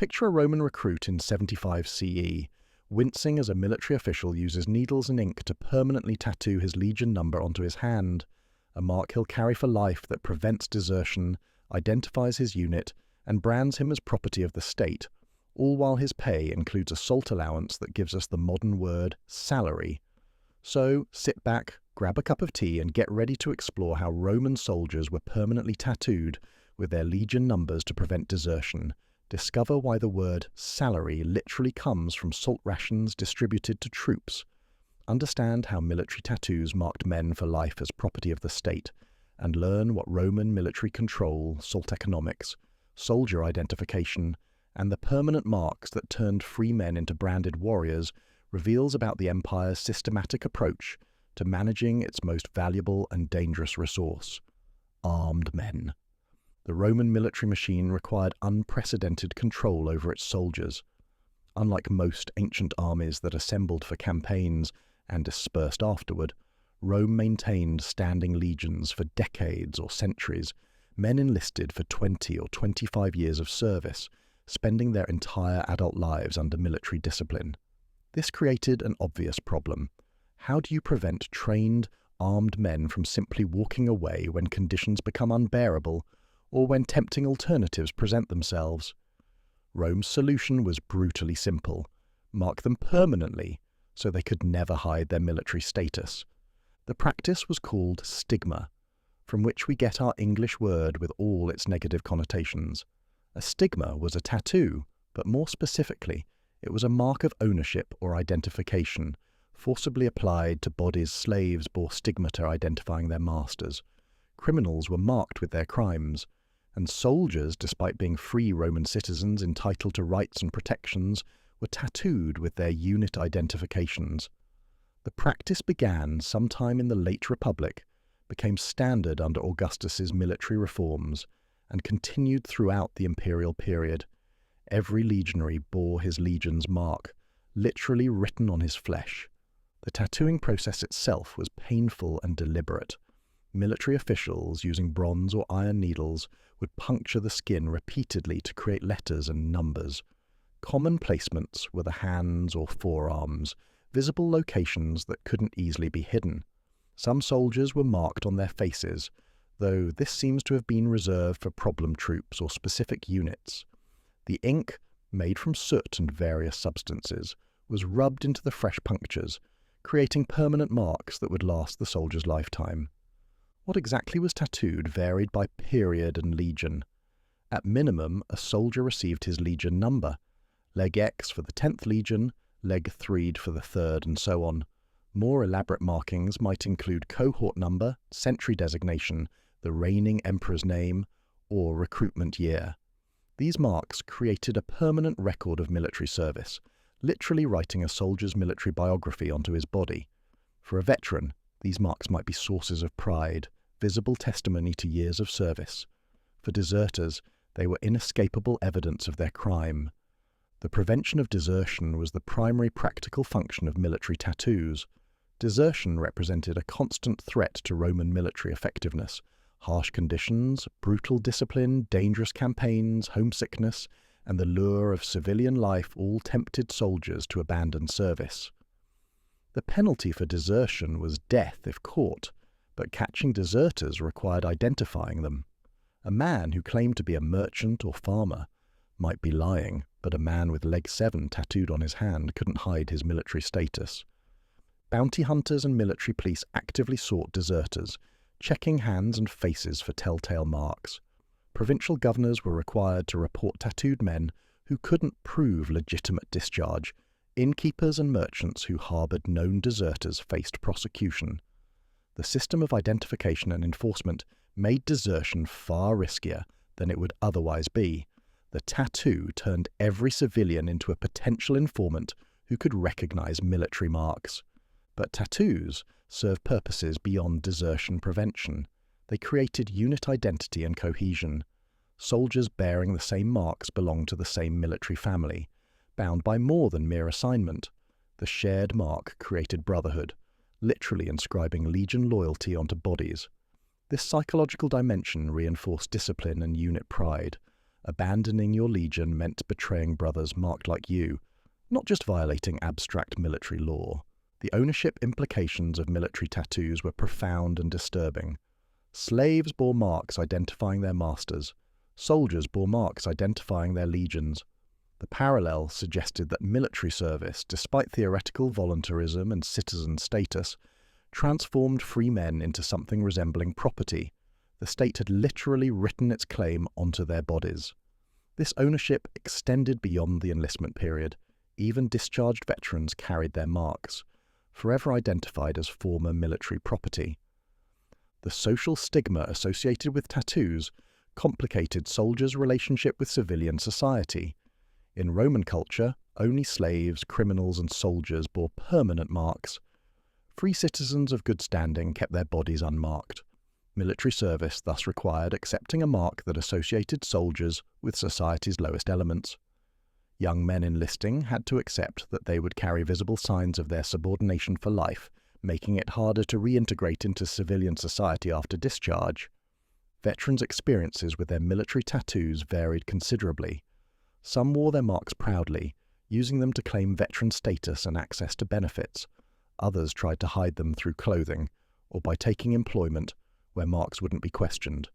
Picture a Roman recruit in 75 CE, wincing as a military official uses needles and ink to permanently tattoo his legion number onto his hand, a mark he'll carry for life that prevents desertion, identifies his unit, and brands him as property of the state, all while his pay includes a salt allowance that gives us the modern word salary. So, sit back, grab a cup of tea, and get ready to explore how Roman soldiers were permanently tattooed with their legion numbers to prevent desertion. Discover why the word salary literally comes from salt rations distributed to troops. Understand how military tattoos marked men for life as property of the state, and learn what Roman military control, salt economics, soldier identification, and the permanent marks that turned free men into branded warriors reveals about the empire's systematic approach to managing its most valuable and dangerous resource: armed men. The Roman military machine required unprecedented control over its soldiers. Unlike most ancient armies that assembled for campaigns and dispersed afterward, Rome maintained standing legions for decades or centuries, men enlisted for 20 or 25 years of service, spending their entire adult lives under military discipline. This created an obvious problem. How do you prevent trained, armed men from simply walking away when conditions become unbearable, or when tempting alternatives present themselves? Rome's solution was brutally simple: mark them permanently so they could never hide their military status. The practice was called stigma, from which we get our English word with all its negative connotations. A stigma was a tattoo, but more specifically, it was a mark of ownership or identification, forcibly applied to bodies slaves bore stigmata identifying their masters. Criminals were marked with their crimes, and soldiers, despite being free Roman citizens entitled to rights and protections, were tattooed with their unit identifications. The practice began sometime in the late Republic, became standard under Augustus's military reforms, and continued throughout the imperial period. Every legionary bore his legion's mark, literally written on his flesh. The tattooing process itself was painful and deliberate. Military officials, using bronze or iron needles, would puncture the skin repeatedly to create letters and numbers. Common placements were the hands or forearms, visible locations that couldn't easily be hidden. Some soldiers were marked on their faces, though this seems to have been reserved for problem troops or specific units. The ink, made from soot and various substances, was rubbed into the fresh punctures, creating permanent marks that would last the soldier's lifetime. What exactly was tattooed varied by period and legion. At minimum, a soldier received his legion number: leg X for the 10th legion, leg 3 for the 3rd, and so on. More elaborate markings might include cohort number, century designation, the reigning emperor's name, or recruitment year. These marks created a permanent record of military service, literally writing a soldier's military biography onto his body. For a veteran, these marks might be sources of pride, visible testimony to years of service. For deserters, they were inescapable evidence of their crime. The prevention of desertion was the primary practical function of military tattoos. Desertion represented a constant threat to Roman military effectiveness. Harsh conditions, brutal discipline, dangerous campaigns, homesickness, and the lure of civilian life all tempted soldiers to abandon service. The penalty for desertion was death if caught, but catching deserters required identifying them. A man who claimed to be a merchant or farmer might be lying, but a man with leg 7 tattooed on his hand couldn't hide his military status. Bounty hunters and military police actively sought deserters, checking hands and faces for telltale marks. Provincial governors were required to report tattooed men who couldn't prove legitimate discharge. Innkeepers and merchants who harboured known deserters faced prosecution. The system of identification and enforcement made desertion far riskier than it would otherwise be. The tattoo turned every civilian into a potential informant who could recognise military marks. But tattoos serve purposes beyond desertion prevention. They created unit identity and cohesion. Soldiers bearing the same marks belonged to the same military family, bound by more than mere assignment. The shared mark created brotherhood, literally inscribing legion loyalty onto bodies. This psychological dimension reinforced discipline and unit pride, Abandoning your legion meant betraying brothers marked like you, not just violating abstract military law. The ownership implications of military tattoos were profound and disturbing. Slaves bore marks identifying their masters. Soldiers bore marks identifying their legions. The parallel suggested that military service, despite theoretical voluntarism and citizen status, transformed free men into something resembling property. The state had literally written its claim onto their bodies. This ownership extended beyond the enlistment period. Even discharged veterans carried their marks, forever identified as former military property. The social stigma associated with tattoos complicated soldiers' relationship with civilian society. In Roman culture, only slaves, criminals, and soldiers bore permanent marks. Free citizens of good standing kept their bodies unmarked. Military service thus required accepting a mark that associated soldiers with society's lowest elements. Young men enlisting had to accept that they would carry visible signs of their subordination for life, making it harder to reintegrate into civilian society after discharge. Veterans' experiences with their military tattoos varied considerably. Some wore their marks proudly, using them to claim veteran status and access to benefits. Others tried to hide them through clothing, or by taking employment where marks wouldn't be questioned.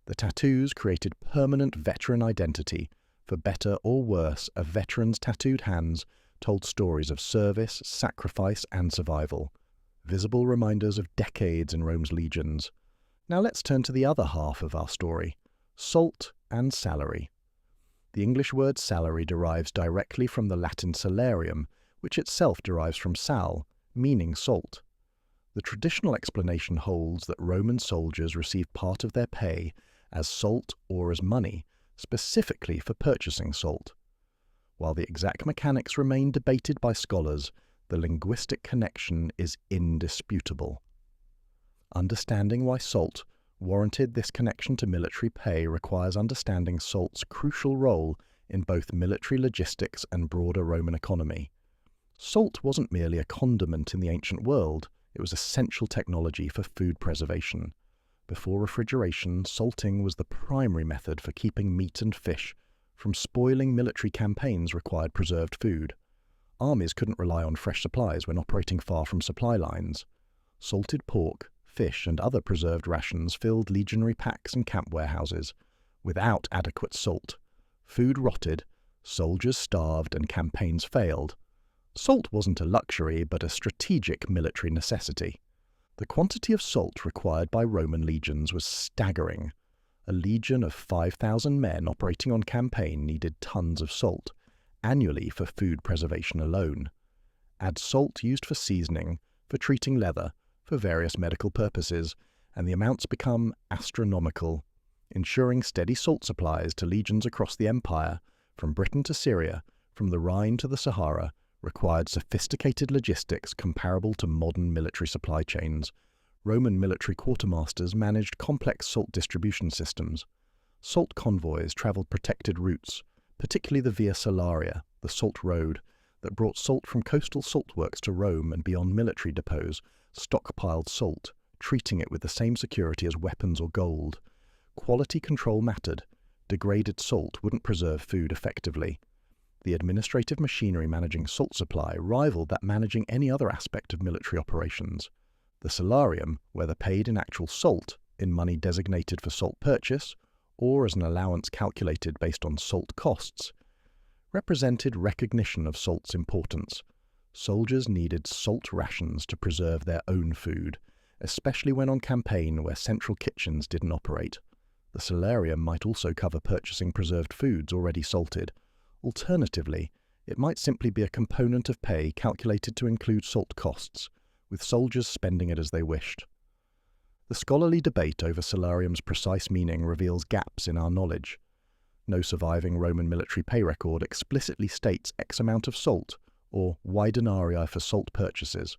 The tattoos created permanent veteran identity. For better or worse, a veteran's tattooed hands told stories of service, sacrifice, and survival, visible reminders of decades in Rome's legions. Now let's turn to the other half of our story, salt and salary. The English word salary derives directly from the Latin salarium, which itself derives from sal, meaning salt. The traditional explanation holds that Roman soldiers received part of their pay as salt or as money, specifically for purchasing salt. While the exact mechanics remain debated by scholars, the linguistic connection is indisputable. Understanding why salt warranted this connection to military pay requires understanding salt's crucial role in both military logistics and broader Roman economy. Salt wasn't merely a condiment in the ancient world, it was essential technology for food preservation. Before refrigeration, salting was the primary method for keeping meat and fish from spoiling. Military campaigns required preserved food. Armies couldn't rely on fresh supplies when operating far from supply lines. Salted pork, fish, and other preserved rations filled legionary packs and camp warehouses. Without adequate salt, food rotted, soldiers starved, and campaigns failed. Salt wasn't a luxury, but a strategic military necessity. The quantity of salt required by Roman legions was staggering. A legion of 5,000 men operating on campaign needed tons of salt, annually for food preservation alone. Add salt used for seasoning, for treating leather, for various medical purposes, and the amounts become astronomical. Ensuring steady salt supplies to legions across the empire, from Britain to Syria, from the Rhine to the Sahara, required sophisticated logistics comparable to modern military supply chains. Roman military quartermasters managed complex salt distribution systems. Salt convoys traveled protected routes, particularly the Via Salaria, the Salt Road, that brought salt from coastal saltworks to Rome and beyond military depots, stockpiled salt, treating it with the same security as weapons or gold. Quality control mattered. Degraded salt wouldn't preserve food effectively. The administrative machinery managing salt supply rivaled that managing any other aspect of military operations. The salarium, whether paid in actual salt, in money designated for salt purchase, or as an allowance calculated based on salt costs, represented recognition of salt's importance. Soldiers needed salt rations to preserve their own food, especially when on campaign where central kitchens didn't operate. The salarium might also cover purchasing preserved foods already salted. Alternatively, it might simply be a component of pay calculated to include salt costs, with soldiers spending it as they wished. The scholarly debate over salarium's precise meaning reveals gaps in our knowledge. No surviving Roman military pay record explicitly states X amount of salt, or Y denarii for salt purchases.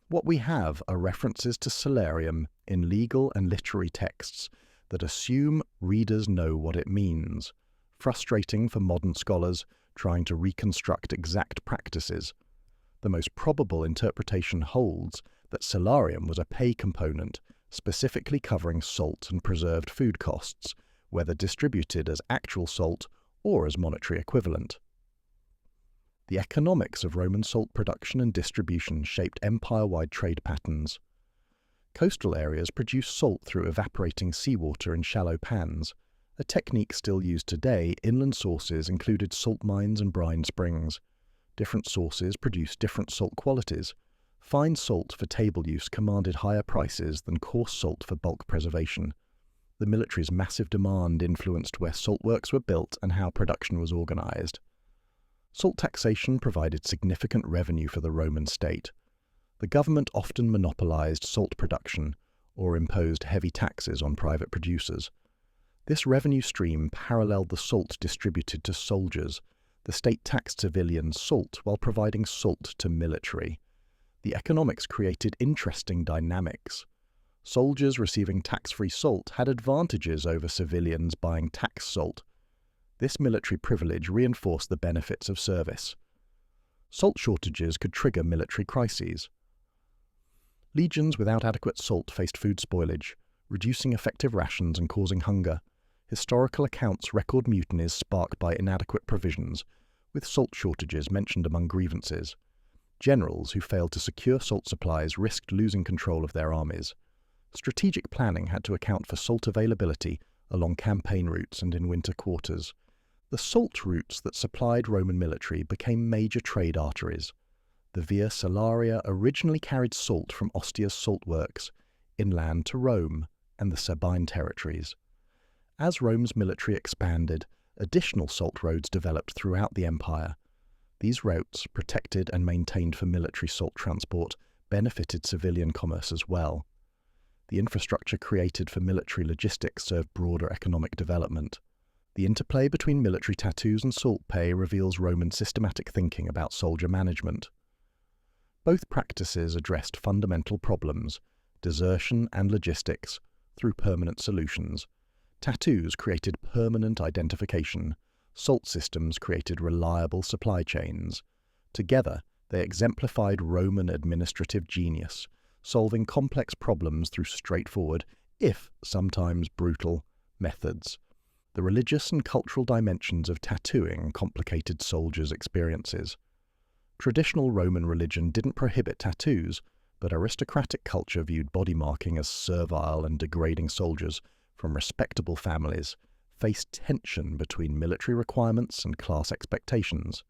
What we have are references to salarium in legal and literary texts that assume readers know what it means. Frustrating for modern scholars trying to reconstruct exact practices. The most probable interpretation holds that salarium was a pay component specifically covering salt and preserved food costs, whether distributed as actual salt or as monetary equivalent. The economics of Roman salt production and distribution shaped empire-wide trade patterns. Coastal areas produced salt through evaporating seawater in shallow pans. A technique still used today, inland sources included salt mines and brine springs. Different sources produced different salt qualities. Fine salt for table use commanded higher prices than coarse salt for bulk preservation. The military's massive demand influenced where salt works were built and how production was organized. Salt taxation provided significant revenue for the Roman state. The government often monopolized salt production or imposed heavy taxes on private producers. This revenue stream paralleled the salt distributed to soldiers. The state taxed civilians salt while providing salt to military. The economics created interesting dynamics. Soldiers receiving tax-free salt had advantages over civilians buying tax salt. This military privilege reinforced the benefits of service. Salt shortages could trigger military crises. Legions without adequate salt faced food spoilage, reducing effective rations and causing hunger. Historical accounts record mutinies sparked by inadequate provisions, with salt shortages mentioned among grievances. Generals who failed to secure salt supplies risked losing control of their armies. Strategic planning had to account for salt availability along campaign routes and in winter quarters. The salt routes that supplied Roman military became major trade arteries. The Via Salaria originally carried salt from Ostia's salt works inland to Rome and the Sabine territories. As Rome's military expanded, additional salt roads developed throughout the empire. These routes, protected and maintained for military salt transport, benefited civilian commerce as well. The infrastructure created for military logistics served broader economic development. The interplay between military tattoos and salt pay reveals Roman systematic thinking about soldier management. Both practices addressed fundamental problems, desertion and logistics, through permanent solutions. Tattoos created permanent identification. Salt systems created reliable supply chains. Together, they exemplified Roman administrative genius, solving complex problems through straightforward, if sometimes brutal, methods. The religious and cultural dimensions of tattooing complicated soldiers' experiences. Traditional Roman religion didn't prohibit tattoos, but aristocratic culture viewed body marking as servile and degrading. Soldiers from respectable families faced tension between military requirements and class expectations.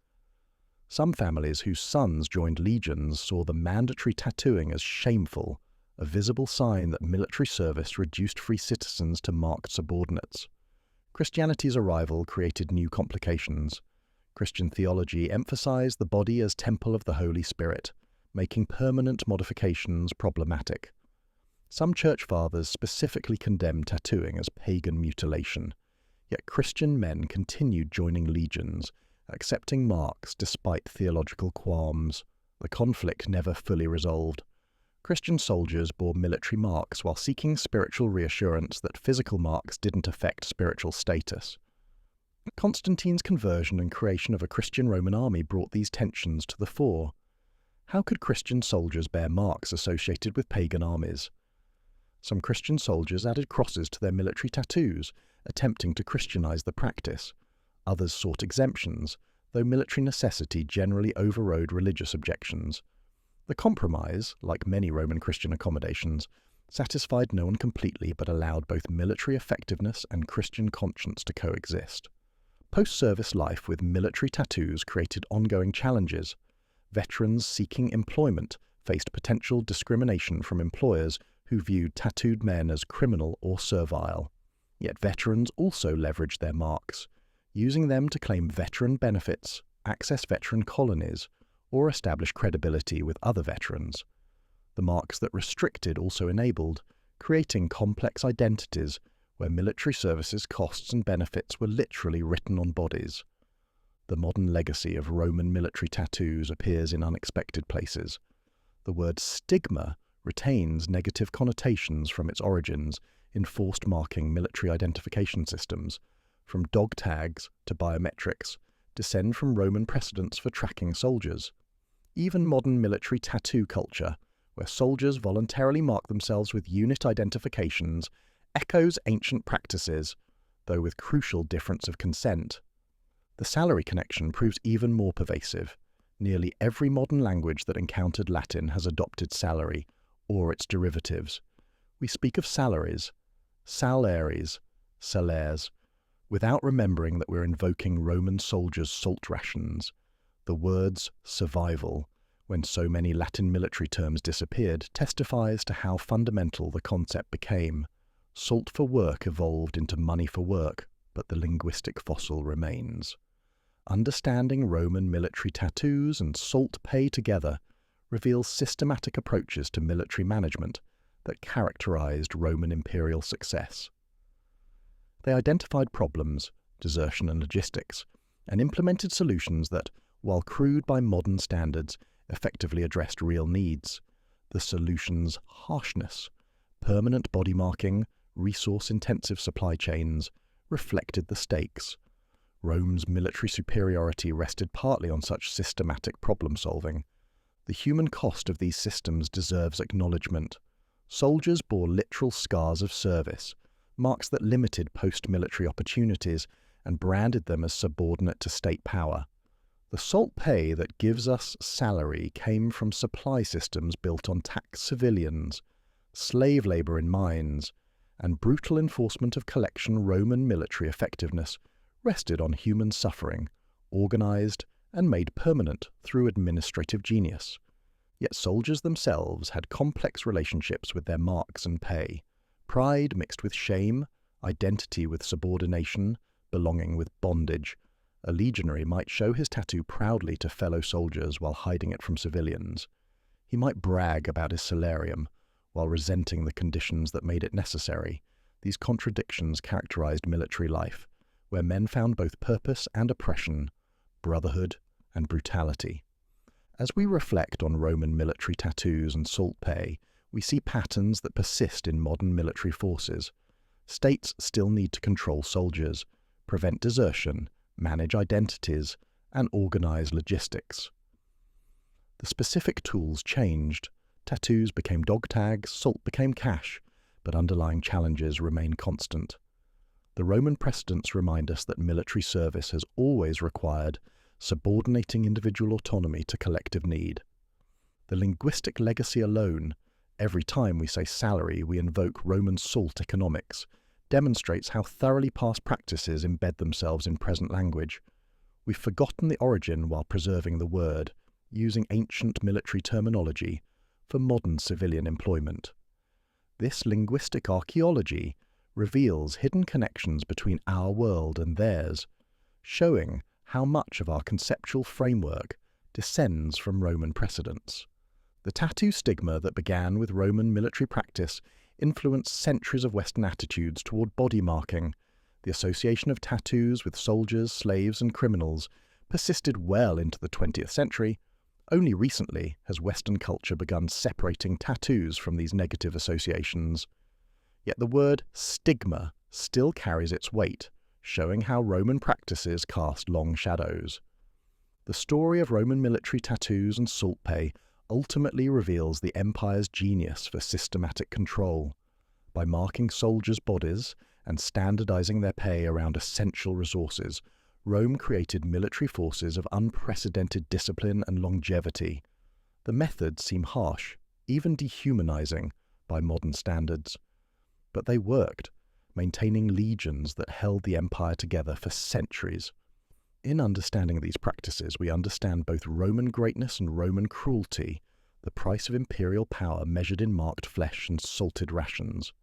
Some families whose sons joined legions saw the mandatory tattooing as shameful, a visible sign that military service reduced free citizens to marked subordinates. Christianity's arrival created new complications. Christian theology emphasized the body as temple of the Holy Spirit, making permanent modifications problematic. Some church fathers specifically condemned tattooing as pagan mutilation, yet Christian men continued joining legions, accepting marks despite theological qualms. The conflict never fully resolved. Christian soldiers bore military marks while seeking spiritual reassurance that physical marks didn't affect spiritual status. Constantine's conversion and creation of a Christian Roman army brought these tensions to the fore. How could Christian soldiers bear marks associated with pagan armies? Some Christian soldiers added crosses to their military tattoos, attempting to Christianize the practice. Others sought exemptions, though military necessity generally overrode religious objections. The compromise, like many Roman Christian accommodations, satisfied no one completely but allowed both military effectiveness and Christian conscience to coexist. Post-service life with military tattoos created ongoing challenges. Veterans seeking employment faced potential discrimination from employers who viewed tattooed men as criminal or servile. Yet veterans also leveraged their marks, using them to claim veteran benefits, access veteran colonies, or establish credibility with other veterans. The marks that restricted also enabled, creating complex identities where military services costs and benefits were literally written on bodies. The modern legacy of Roman military tattoos appears in unexpected places. The word stigma retains negative connotations from its origins in forced marking military identification systems, from dog tags to biometrics, descend from Roman precedents for tracking soldiers. Even modern military tattoo culture, where soldiers voluntarily mark themselves with unit identifications, echoes ancient practices. though with crucial difference of consent. The salary connection proves even more pervasive. Nearly every modern language that encountered Latin has adopted salary, or its derivatives. We speak of salaries, salaries, salaires, without remembering that we're invoking Roman soldiers' salt rations. The words survival, when so many Latin military terms disappeared, testifies to how fundamental the concept became. Salt for work evolved into money for work, but the linguistic fossil remains. Understanding Roman military tattoos and salt pay together reveals systematic approaches to military management that characterized Roman imperial success. They identified problems, desertion and logistics, and implemented solutions that, while crude by modern standards, effectively addressed real needs. The solutions' harshness, permanent body marking, resource-intensive supply chains, reflected the stakes. Rome's military superiority rested partly on such systematic problem-solving. The human cost of these systems deserves acknowledgement. Soldiers bore literal scars of service, marks that limited post-military opportunities and branded them as subordinate to state power. The salt pay that gives us salary came from supply systems built on taxed civilians, slave labor in mines, and brutal enforcement of collection. Roman military effectiveness rested on human suffering, organized and made permanent through administrative genius. Yet soldiers themselves had complex relationships with their marks and pay, pride mixed with shame, identity with subordination, belonging with bondage. A legionary might show his tattoo proudly to fellow soldiers while hiding it from civilians. He might brag about his salarium while resenting the conditions that made it necessary. These contradictions characterized military life, where men found both purpose and oppression, brotherhood and brutality. As we reflect on Roman military tattoos and salt pay, we see patterns that persist in modern military forces. States still need to control soldiers, prevent desertion, manage identities, and organize logistics. The specific tools changed. Tattoos became dog tags, salt became cash, but underlying challenges remain constant. The Roman precedents remind us that military service has always required subordinating individual autonomy to collective need. The linguistic legacy alone, every time we say salary we invoke Roman salt economics, demonstrates how thoroughly past practices embed themselves in present language. We've forgotten the origin while preserving the word, using ancient military terminology for modern civilian employment. This linguistic archaeology reveals hidden connections between our world and theirs, showing how much of our conceptual framework descends from Roman precedents. The tattoo stigma that began with Roman military practice influenced centuries of Western attitudes toward body marking. The association of tattoos with soldiers, slaves, and criminals persisted well into the 20th century. Only recently has Western culture begun separating tattoos from these negative associations. Yet the word stigma still carries its weight, showing how Roman practices cast long shadows. The story of Roman military tattoos and salt pay ultimately reveals the empire's genius for systematic control. By marking soldiers' bodies and standardizing their pay around essential resources, Rome created military forces of unprecedented discipline and longevity. The methods seem harsh, even dehumanizing, by modern standards. But they worked, maintaining legions that held the empire together for centuries. In understanding these practices, we understand both Roman greatness and Roman cruelty, the price of imperial power measured in marked flesh and salted rations.